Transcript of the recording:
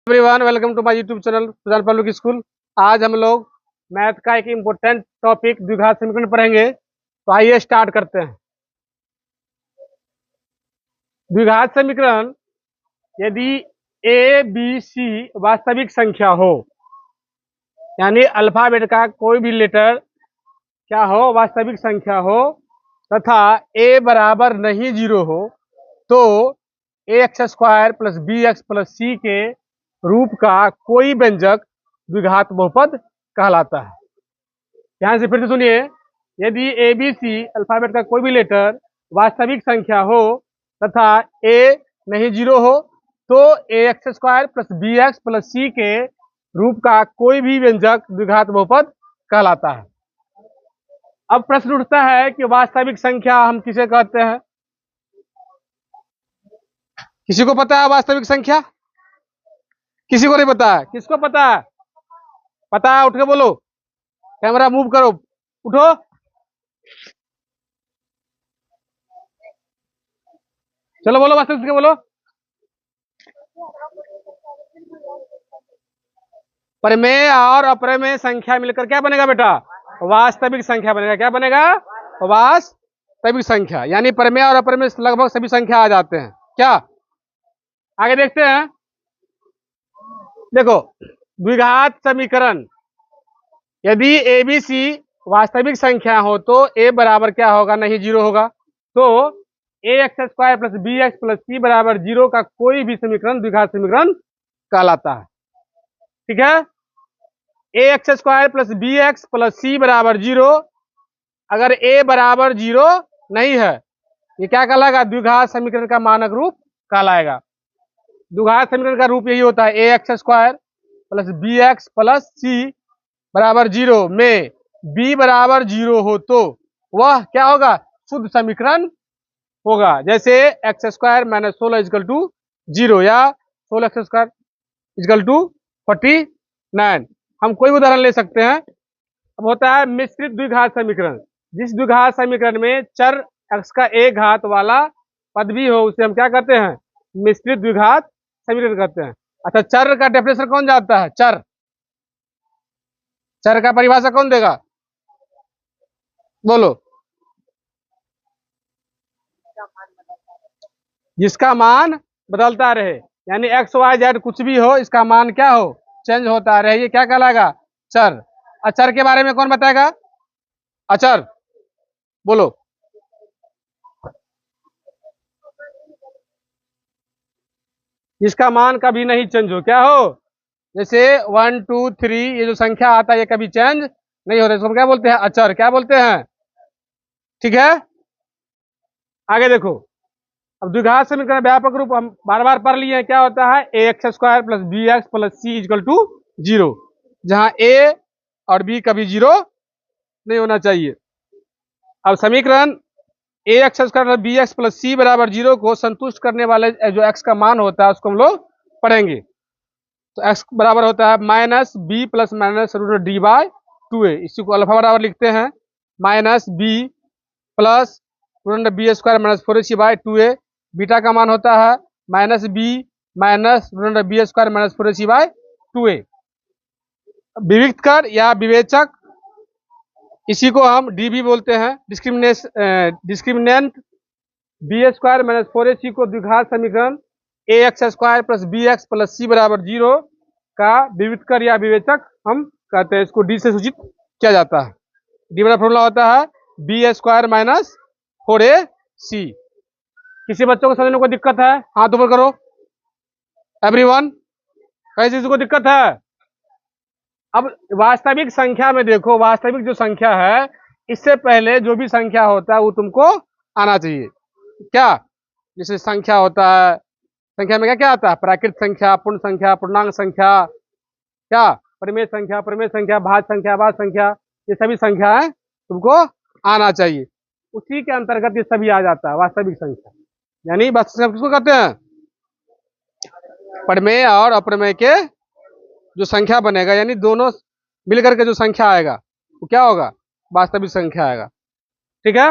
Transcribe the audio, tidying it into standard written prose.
Everyone, welcome to my YouTube channel Sujan public school. आज हम लोग मैथ का एक इम्पोर्टेंट टॉपिक द्विघात समीकरण पढ़ेंगे। तो आइए स्टार्ट करते हैं। द्विघात समीकरण यदि ए बी सी वास्तविक संख्या हो, यानी अल्फाबेट का कोई भी लेटर क्या हो, वास्तविक संख्या हो, तथा ए बराबर नहीं जीरो हो, तो a x square plus b x plus c के रूप का कोई व्यंजक द्विघात बहुपद कहलाता है। ध्यान से फिर से सुनिए। यदि ए बी सी अल्फाबेट का कोई भी लेटर वास्तविक संख्या हो तथा ए नहीं जीरो हो, तो a x square plus b x plus c के रूप का कोई भी व्यंजक द्विघात बहुपद कहलाता है। अब प्रश्न उठता है कि वास्तविक संख्या हम किसे कहते हैं? किसी को पता है वास्तविक संख्या? किसी को नहीं पता है? किसको पता है? पता है? उठ के बोलो। कैमरा मूव करो, उठो। चलो बोलो, वास्तविक संख्या बोलो। प्रमेय और अप्रमेय संख्या मिलकर क्या बनेगा बेटा? वास्तविक संख्या बनेगा। क्या बनेगा? वास्तविक संख्या। यानी प्रमेय और अप्रमेय लगभग सभी संख्या आ जाते हैं। क्या आगे देखते हैं। देखो, द्विघात समीकरण यदि ए बी सी वास्तविक संख्या हो तो ए बराबर क्या होगा? नहीं जीरो होगा। तो a x square plus b x plus c बराबर जीरो का कोई भी समीकरण द्विघात समीकरण कहलाता है। ठीक है। A x square plus b x plus c बराबर जीरो, अगर ए बराबर जीरो नहीं है, ये क्या कहलाएगा? द्विघात समीकरण का मानक रूप कहलाएगा। द्विघात समीकरण का रूप यही होता है, a x square plus b x plus c बराबर जीरो में बी बराबर जीरो हो तो वह क्या होगा? शुद्ध समीकरण होगा। जैसे x square minus 16 equal to zero, या 16 एक्स स्क्वायर इजकल टू 49। हम कोई उदाहरण ले सकते हैं। अब होता है मिश्रित द्विघात समीकरण। जिस द्विघात समीकरण में चर एक्स का एक घात वाला पद भी हो, उसे हम क्या कहते हैं? मिश्रित द्विघात समीकरण कहते हैं। अच्छा, चर का डेफिनेशन कौन जानता है? चर का परिभाषा कौन देगा? बोलो। जिसका मान बदलता रहे, यानी एक्स वाई जेड कुछ भी हो, इसका मान क्या हो? चेंज होता रहे, ये क्या कहलाएगा? चर। अचर के बारे में कौन बताएगा? अचर बोलो। जिसका मान कभी नहीं चेंज हो, क्या हो? जैसे 1 2 3 ये जो संख्या आता है, ये कभी चेंज नहीं होता, इसको क्या बोलते हैं? अचर। क्या बोलते हैं? ठीक है। आगे देखो। अब द्विघात समीकरण व्यापक रूप हम बार बार पढ़ लिए हैं। क्या होता है? A x square plus b x plus c equal to zero, जहां ए और बी कभी जीरो नहीं होना चाहिए। अब समीकरण a x square plus b x plus c बराबर जीरो को संतुष्ट करने वाले जो एक्स का मान होता है उसको हम लोग पढ़ेंगे। तो एक्स बराबर होता है minus b plus minus root D by two a. इसी को अल्फा बराबर लिखते हैं minus b plus root b square minus 4ac by 2a। Beta का मान होता है minus b minus root b square minus 4ac by 2a। विविक्त कर या विवेचक, इसी को हम डी भी बोलते हैं। Discriminant B square minus 4ac को द्विघात समीकरण a x square plus b x plus c बराबर जीरो का विविक्त कर या विवेचक हम कहते हैं। इसको डी से सूचित किया जाता है। डी बड़ा फॉर्मूला होता है बी स्क्वायर माइनस 4ac। किसी बच्चों को समझने को दिक्कत है? हाथ ऊपर करो एवरीवन। कई चीज को दिक्कत है? अब वास्तविक संख्या में देखो, वास्तविक जो संख्या है, इससे पहले जो भी संख्या होता है वो तुमको आना चाहिए। क्या? जैसे संख्या होता है, संख्या में क्या क्या आता है? प्राकृत संख्या, पूर्ण संख्या, पूर्णांक संख्या, क्या प्रमेय संख्या, प्रमेय संख्या, भाज्य संख्या, भाज्य संख्या, ये सभी संख्याएं तुमको आना चाहिए। उसी के अंतर्गत ये सभी आ जाता है वास्तविक संख्या। यानी वास्तविक संख्या किसको कहते हैं? प्रमेय और अप्रमेय के जो संख्या बनेगा, यानी दोनों मिलकर के जो संख्या आएगा वो क्या होगा? वास्तविक संख्या आएगा। ठीक है।